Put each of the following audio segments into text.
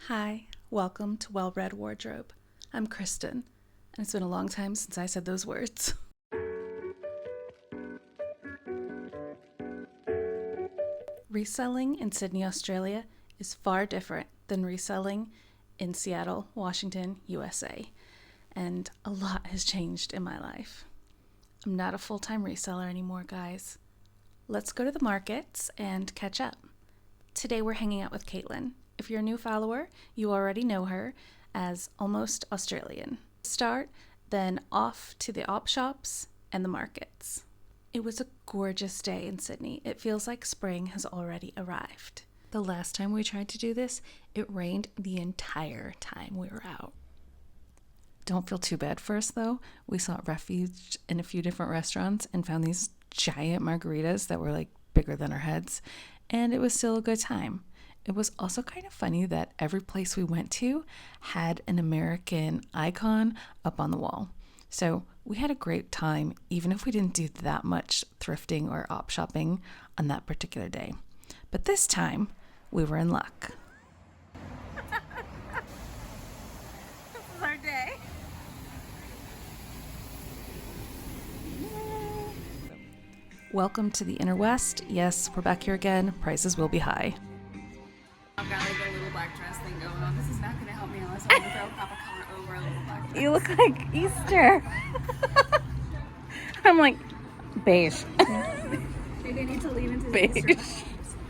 Hi, welcome to Well-Read Wardrobe. I'm Christin, and it's been a long time since I said those words. Reselling in Sydney, Australia is far different than reselling in Seattle, Washington, USA, and a lot has changed in my life. I'm not a full-time reseller anymore, guys. Let's go to the markets and catch up. Today we're hanging out with Caitlin. If you're a new follower, you already know her as Almost Australian. Start, then off to the op shops and the markets. It was a gorgeous day in Sydney. It feels like spring has already arrived. The last time we tried to do this, it rained the entire time we were out. Don't feel too bad for us though. We sought refuge in a few different restaurants and found these giant margaritas that were like bigger than our heads, and it was still a good time. It was also kind of funny that every place we went to had an American icon up on the wall. So we had a great time, even if we didn't do that much thrifting or op shopping on that particular day. But this time, we were in luck. This is our day. Welcome to the Inner West. Yes, we're back here again. Prices will be high. I've got like a little black dress thing going on. This is not going to help me unless I throw a pop of color over a little black dress. You look like Easter. I'm like, beige. Maybe I need to lean into the Beige. Easter vibes.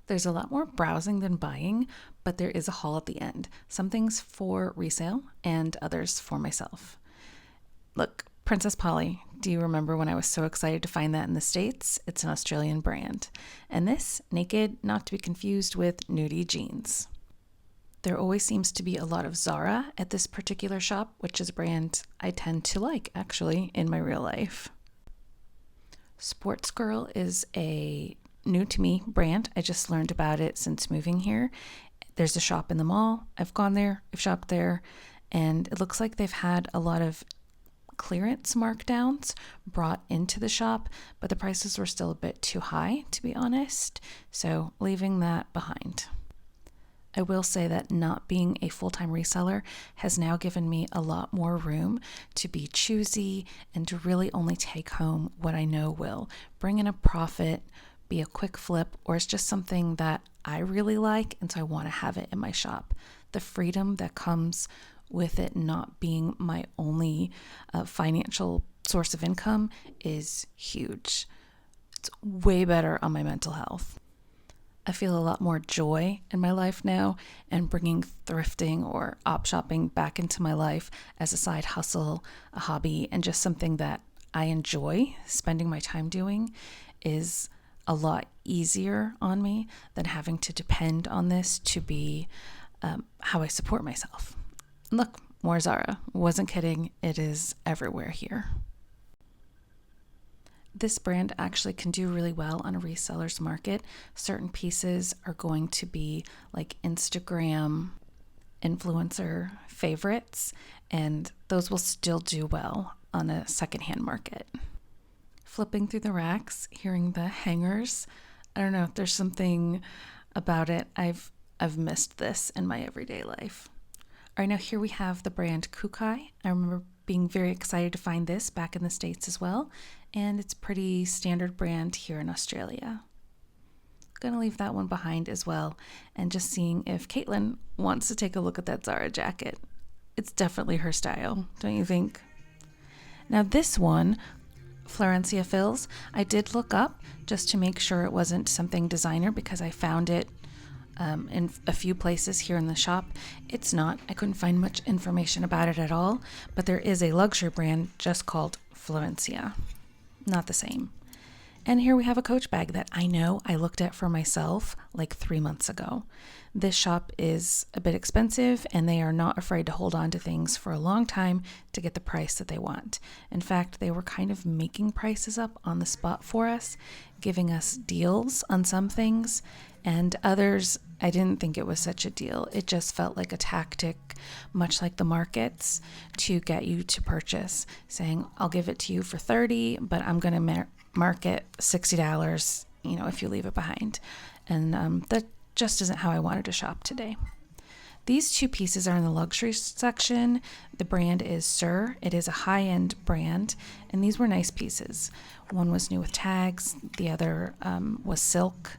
There's a lot more browsing than buying, but there is a haul at the end. Some things for resale and others for myself. Look, Princess Polly, do you remember when I was so excited to find that in the States? It's an Australian brand. And this, naked, not to be confused with nudie jeans. There always seems to be a lot of Zara at this particular shop, which is a brand I tend to like, actually, in my real life. Sports Girl is a new to me brand. I just learned about it since moving here. There's a shop in the mall. I've gone there, I've shopped there, and it looks like they've had a lot of clearance markdowns brought into the shop, but the prices were still a bit too high, to be honest, so leaving that behind. I will say that not being a full-time reseller has now given me a lot more room to be choosy and to really only take home what I know will bring in a profit, be a quick flip, or it's just something that I really like and so I want to have it in my shop. The freedom that comes with it not being my only financial source of income is huge. It's way better on my mental health. I feel a lot more joy in my life now, and bringing thrifting or op shopping back into my life as a side hustle, a hobby, and just something that I enjoy spending my time doing is a lot easier on me than having to depend on this to be how I support myself. Look, more Zara. Wasn't kidding. It is everywhere here. This brand actually can do really well on a reseller's market. Certain pieces are going to be like Instagram influencer favorites, and those will still do well on a secondhand market. Flipping through the racks, hearing the hangers, I don't know, there's something about it. I've missed this in my everyday life. All right, now here we have the brand Kukai. I remember being very excited to find this back in the States as well, and it's a pretty standard brand here in Australia. Gonna leave that one behind as well, and just seeing if Caitlin wants to take a look at that Zara jacket. It's definitely her style, don't you think? Now this one, Florencia Fills, I did look up just to make sure it wasn't something designer because I found it in a few places here in the shop. It's not. I couldn't find much information about it at all, but there is a luxury brand just called Florencia. Not the same. And here we have a Coach bag that I know I looked at for myself like 3 months ago. This shop is a bit expensive and they are not afraid to hold on to things for a long time to get the price that they want. In fact, they were kind of making prices up on the spot for us, giving us deals on some things, and others, I didn't think it was such a deal. It just felt like a tactic, much like the markets, to get you to purchase, saying, I'll give it to you for $30, but I'm going to mark it $60, if you leave it behind. And just isn't how I wanted to shop today. These two pieces are in the luxury section. The brand is Sir. It is a high-end brand, and these were nice pieces. One was new with tags, the other was silk,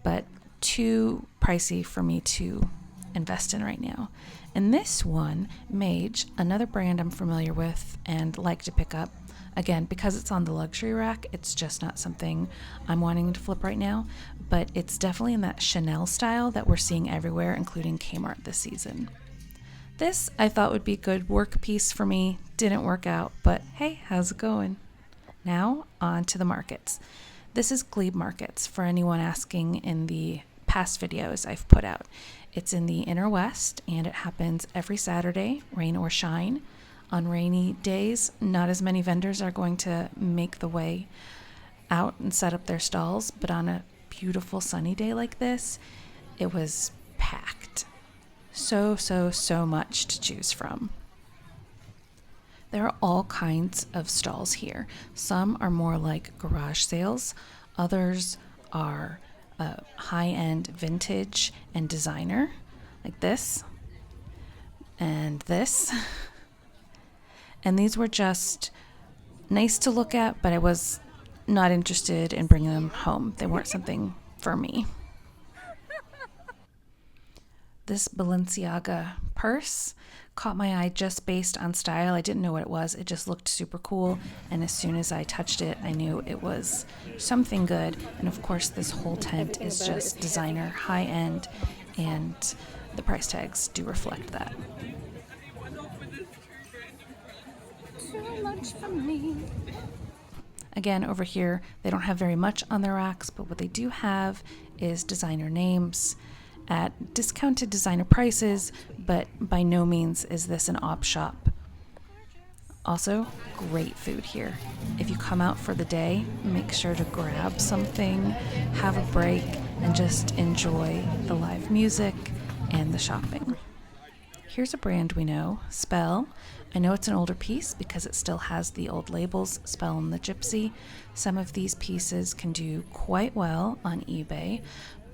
but too pricey for me to invest in right now. And this one, Mage, another brand I'm familiar with and like to pick up. Again, because it's on the luxury rack, it's just not something I'm wanting to flip right now, but it's definitely in that Chanel style that we're seeing everywhere, including Kmart this season. This I thought would be a good work piece for me. Didn't work out, but hey, how's it going? Now, on to the markets. This is Glebe Markets for anyone asking in the past videos I've put out. It's in the Inner West, and it happens every Saturday, rain or shine. On rainy days, not as many vendors are going to make the way out and set up their stalls, but on a beautiful sunny day like this, it was packed. So much to choose from. There are all kinds of stalls here. Some are more like garage sales, others are high-end vintage and designer, like this and this. And these were just nice to look at, but I was not interested in bringing them home. They weren't something for me. This Balenciaga purse caught my eye just based on style. I didn't know what it was. It just looked super cool. And as soon as I touched it, I knew it was something good. And of course, this whole tent is just designer, high end, and the price tags do reflect that. Too much for me. Again, over here, they don't have very much on their racks, but what they do have is designer names at discounted designer prices, but by no means is this an op shop. Also, great food here. If you come out for the day, make sure to grab something, have a break, and just enjoy the live music and the shopping. Here's a brand we know, Spell. I know it's an older piece because it still has the old labels, Spell and the Gypsy. Some of these pieces can do quite well on eBay,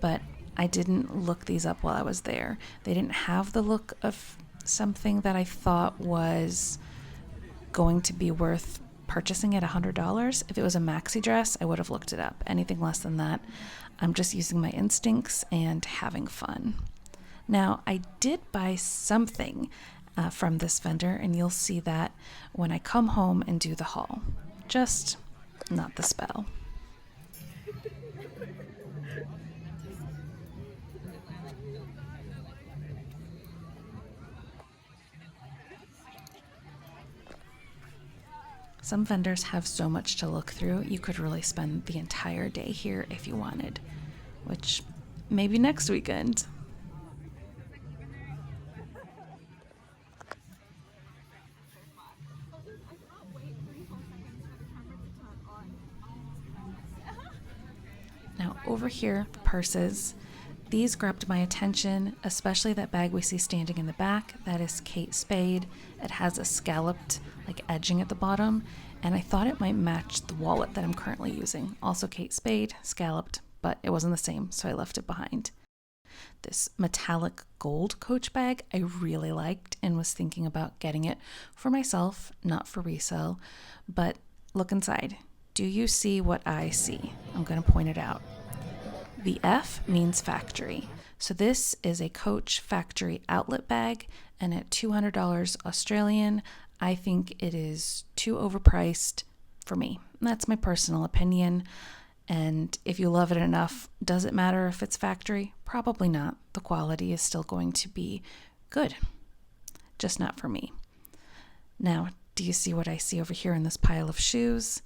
but I didn't look these up while I was there. They didn't have the look of something that I thought was going to be worth purchasing at $100. If it was a maxi dress, I would have looked it up. Anything less than that, I'm just using my instincts and having fun. Now, I did buy something from this vendor, and you'll see that when I come home and do the haul. Just not the Spell. Some vendors have so much to look through, you could really spend the entire day here if you wanted, which maybe next weekend. Now over here, purses. These grabbed my attention, especially that bag we see standing in the back. That is Kate Spade. It has a scalloped edging at the bottom, and I thought it might match the wallet that I'm currently using. Also Kate Spade, scalloped, but it wasn't the same, so I left it behind. This metallic gold Coach bag I really liked and was thinking about getting it for myself, not for resale. But look inside. Do you see what I see? I'm going to point it out. The F means factory. So this is a Coach factory outlet bag, and at $200 Australian, I think it is too overpriced for me. That's my personal opinion. And if you love it enough, does it matter if it's factory? Probably not. The quality is still going to be good, just not for me. Now, do you see what I see over here in this pile of shoes?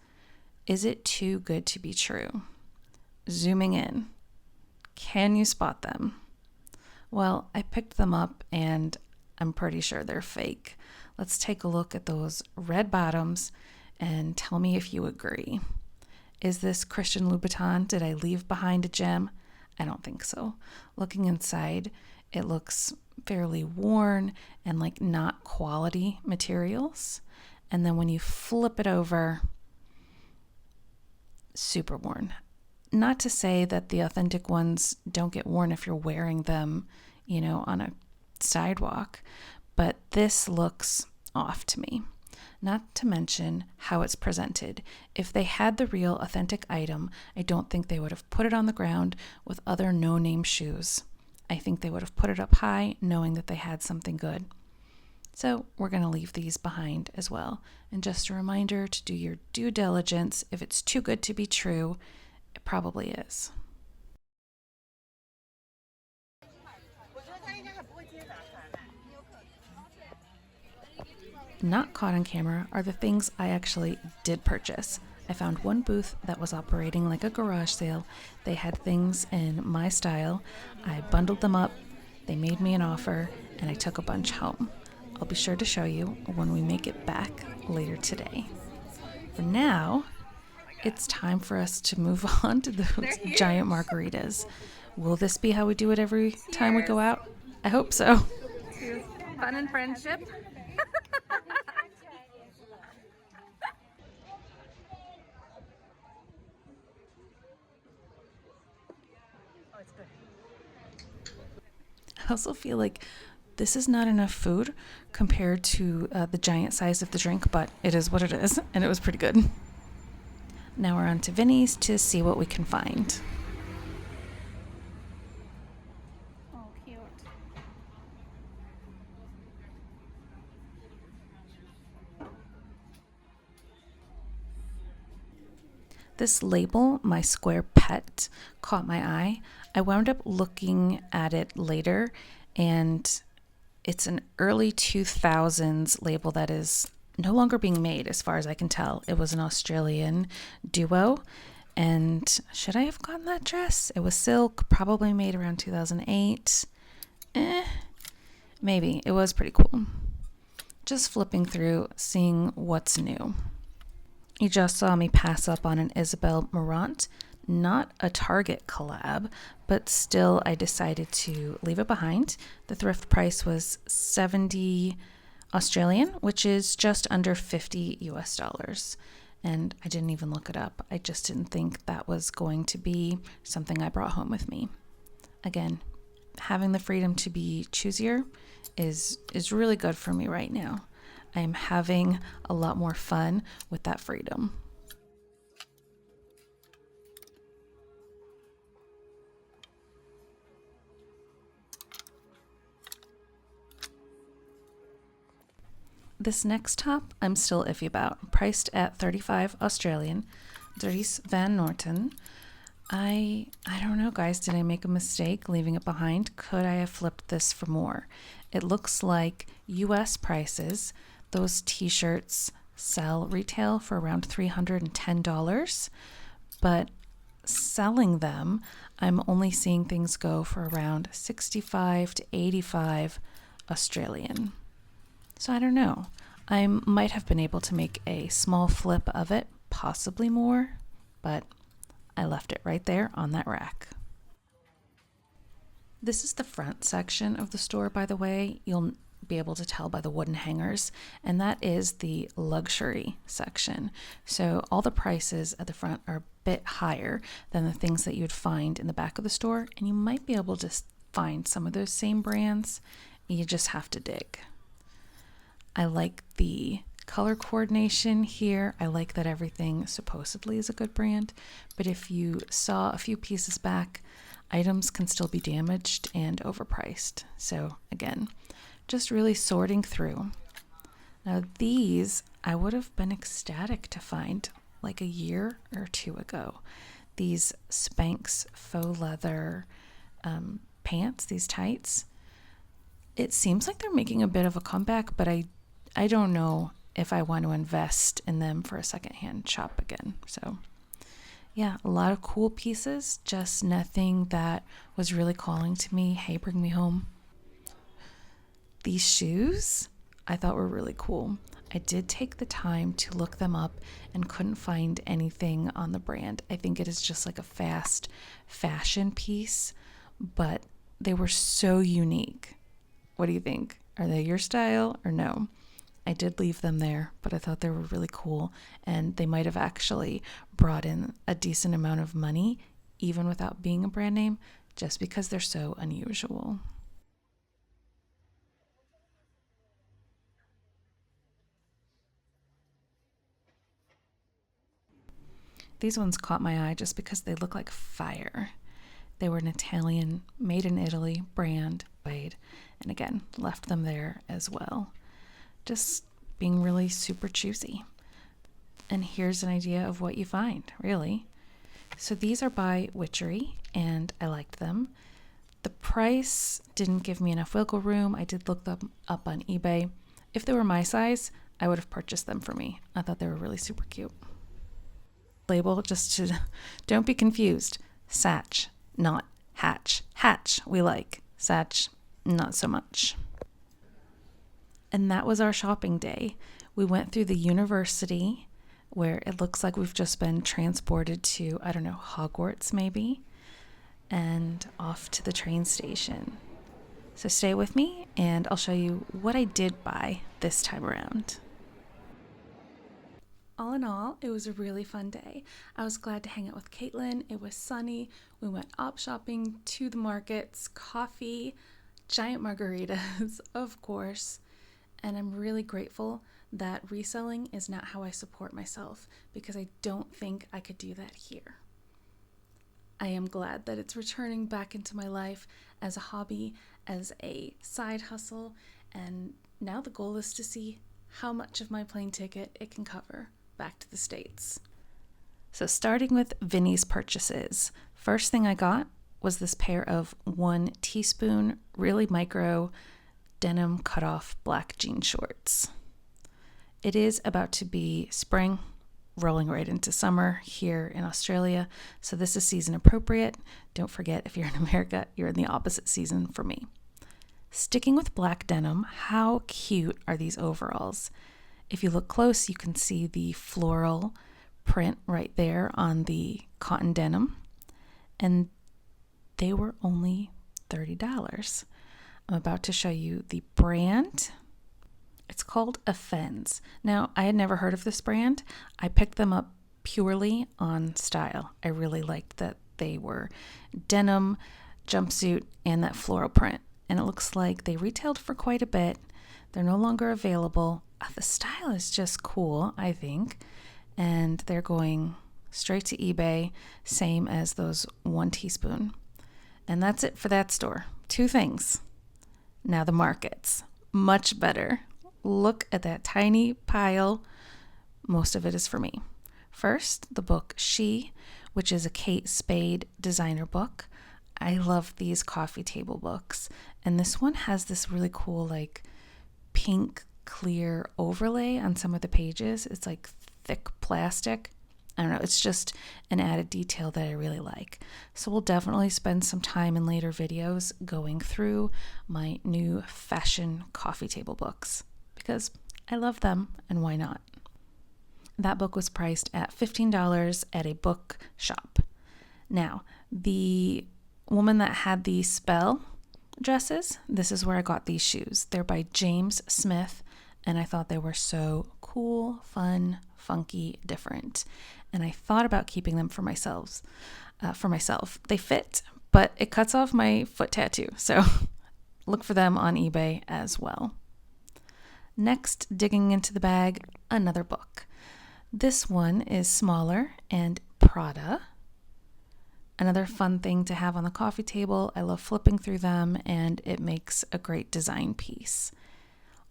Is it too good to be true? Zooming in. Can you spot them? Well, I picked them up and I'm pretty sure they're fake. Let's take a look at those red bottoms and tell me if you agree. Is this Christian Louboutin? Did I leave behind a gem? I don't think so. Looking inside, it looks fairly worn and not quality materials. And then when you flip it over, super worn. Not to say that the authentic ones don't get worn if you're wearing them, on a sidewalk, but this looks off to me. Not to mention how it's presented. If they had the real authentic item, I don't think they would have put it on the ground with other no-name shoes. I think they would have put it up high, knowing that they had something good. So we're going to leave these behind as well. And just a reminder to do your due diligence. If it's too good to be true, it probably is. Not caught on camera are the things I actually did purchase. I found one booth that was operating like a garage sale. They had things in my style. I bundled them up. They made me an offer, and I took a bunch home. I'll be sure to show you when we make it back later today. For now, it's time for us to move on to those giant margaritas. Will this be how we do it every time we go out? I hope so. Fun and friendship. I also feel like this is not enough food compared to the giant size of the drink, but it is what it is, and it was pretty good. Now we're on to Vinnies to see what we can find. Oh, cute. This label, My Square Pet, caught my eye. I wound up looking at it later, and it's an early 2000s label that is no longer being made as far as I can tell. It was an Australian duo, and should I have gotten that dress? It was silk, probably made around 2008. Maybe. It was pretty cool. Just flipping through, seeing what's new. You just saw me pass up on an Isabel Marant, not a Target collab, but still I decided to leave it behind. The thrift price was 70 Australian, which is just under 50 US dollars. And I didn't even look it up. I just didn't think that was going to be something I brought home with me. Again, having the freedom to be choosier is really good for me right now. I am having a lot more fun with that freedom. This next top I'm still iffy about. Priced at 35 Australian. Dries Van Noten. I don't know, guys. Did I make a mistake leaving it behind? Could I have flipped this for more? It looks like US prices. Those t-shirts sell retail for around $310, but selling them, I'm only seeing things go for around 65 to 85 Australian. So I don't know. I might have been able to make a small flip of it, possibly more, but I left it right there on that rack. This is the front section of the store, by the way. You'll be able to tell by the wooden hangers, and that is the luxury section. So all the prices at the front are a bit higher than the things that you'd find in the back of the store, and you might be able to find some of those same brands. You just have to dig. I like the color coordination here. I like that everything supposedly is a good brand, but if you saw a few pieces back, items can still be damaged and overpriced. So again, just really sorting through. Now these I would have been ecstatic to find like a year or two ago. These Spanx faux leather pants, these tights. It seems like they're making a bit of a comeback, but I don't know if I want to invest in them for a secondhand shop again. So yeah, a lot of cool pieces, just nothing that was really calling to me, hey, bring me home. These shoes I thought were really cool. I did take the time to look them up and couldn't find anything on the brand. I think it is just like a fast fashion piece, but they were so unique. What do you think? Are they your style or no? I did leave them there, but I thought they were really cool, and they might have actually brought in a decent amount of money even without being a brand name, just because they're so unusual. These ones caught my eye just because they look like fire. They were an Italian, made in Italy brand, and again, left them there as well. Just being really super choosy. And here's an idea of what you find, really. So these are by Witchery, and I liked them. The price didn't give me enough wiggle room. I did look them up on eBay. If they were my size, I would have purchased them for me. I thought they were really super cute. Label, just to don't be confused. Satch, not hatch. Hatch, we like. Satch, not so much. And that was our shopping day. We went through the university, where it looks like we've just been transported to, I don't know, Hogwarts maybe, and off to the train station. So stay with me and I'll show you what I did buy this time around. All in all, it was a really fun day. I was glad to hang out with Caitlin. It was sunny. We went op shopping, to the markets, coffee, giant margaritas, of course. And I'm really grateful that reselling is not how I support myself, because I don't think I could do that here. I am glad that it's returning back into my life as a hobby, as a side hustle, and now the goal is to see how much of my plane ticket it can cover back to the States. So starting with Vinnies purchases, first thing I got was this pair of 1 teaspoon, really micro denim cutoff black jean shorts. It is about to be spring, rolling right into summer here in Australia, so this is season appropriate. Don't forget, if you're in America, you're in the opposite season for me. Sticking with black denim, how cute are these overalls? If you look close, you can see the floral print right there on the cotton denim, and they were only $30. I'm about to show you the brand. It's called Offends. Now, I had never heard of this brand. I picked them up purely on style. I really liked that they were denim, jumpsuit, and that floral print. And it looks like they retailed for quite a bit. They're no longer available. The style is just cool, I think. And they're going straight to eBay, same as those 1 teaspoon. And that's it for that store. 2 things. Now the markets. Much better. Look at that tiny pile. Most of it is for me. First, the book She, which is a Kate Spade designer book. I love these coffee table books. And this one has this really cool, like, pink clear overlay on some of the pages. It's like thick plastic. I don't know, it's just an added detail that I really like. So we'll definitely spend some time in later videos going through my new fashion coffee table books, because I love them, and why not? That book was priced at $15 at a book shop. Now, the woman that had the spell dresses, this is where I got these shoes. They're by James Smith, and I thought they were so cool, fun, funky, different. And I thought about keeping them for myself. They fit, but it cuts off my foot tattoo, so look for them on eBay as well. Next, digging into the bag, another book. This one is smaller and Prada. Another fun thing to have on the coffee table. I love flipping through them, and it makes a great design piece.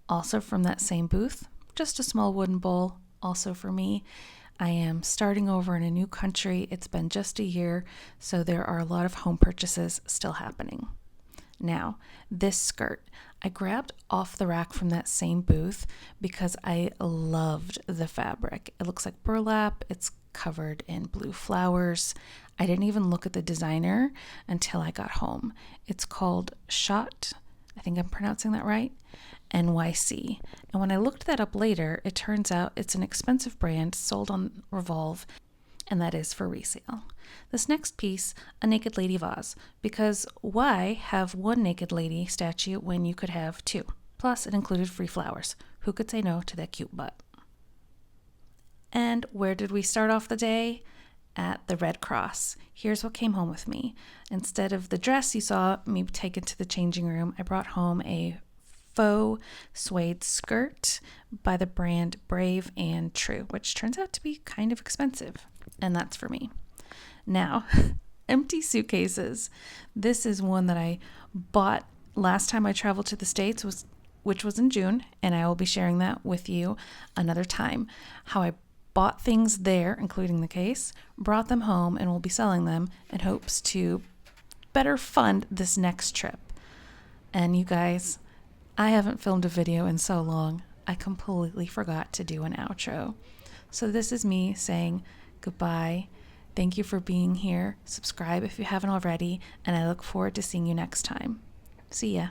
Also from that same booth, just a small wooden bowl, also for me. I am starting over in a new country. It's been just a year, so there are a lot of home purchases still happening. Now, this skirt, I grabbed off the rack from that same booth because I loved the fabric. It looks like burlap. It's covered in blue flowers. I didn't even look at the designer until I got home. It's called Shot, I think I'm pronouncing that right, NYC. And when I looked that up later, it turns out it's an expensive brand sold on Revolve, and that is for resale. This next piece, a naked lady vase, because why have 1 naked lady statue when you could have 2? Plus, it included free flowers. Who could say no to that cute butt? And where did we start off the day? at the Red Cross. Here's what came home with me. Instead of the dress you saw me take it to the changing room, I brought home a faux suede skirt by the brand Brave and True, which turns out to be kind of expensive. And that's for me. Now, empty suitcases. This is one that I bought last time I traveled to the States, which was in June, and I will be sharing that with you another time. How I bought things there, including the case, brought them home, and will be selling them in hopes to better fund this next trip. And you guys, I haven't filmed a video in so long, I completely forgot to do an outro. So this is me saying goodbye. Thank you for being here. Subscribe if you haven't already, and I look forward to seeing you next time. See ya.